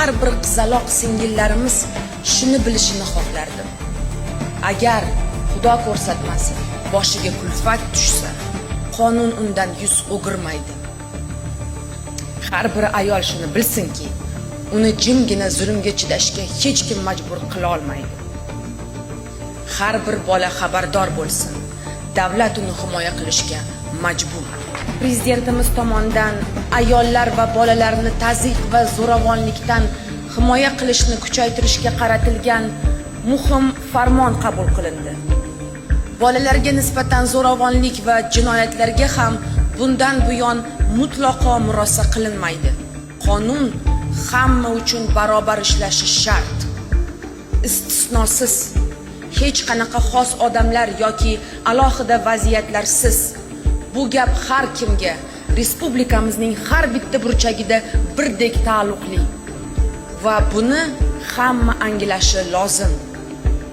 har bir qizaloq singillarimiz shuni bilishini xohlardim. Agar Xudo ko'rsatmasin, boshiga kulfat tushsa, qonun undan yuz o'girmaydi. Har bir ayol shuni bilsinki, uni jimgina zulmga chidashga hech kim majbur qila olmaydi. Har bir bola xabardor bo'lsin, davlat uni himoya qilishga majbur. Prezidentimiz tomonidan ayollar va bolalarni tazyiq va zo'ravonlikdan himoya qilishni kuchaytirishga qaratilgan muhim farmon qabul qilindi. Bolalarga nisbatan zo'ravonlik va jinoyatlarga ham bundan buyon mutlaqo murosa qilinmaydi. Qonun hamma uchun barobar ishlashi shart. Istisnosiz, hech qanaqa xos odamlar yoki alohida vaziyatlarsiz. Bu gap har kimga, respublikamizning har bitta burchagida birdek taalluqli va buni hamma anglashi lozim.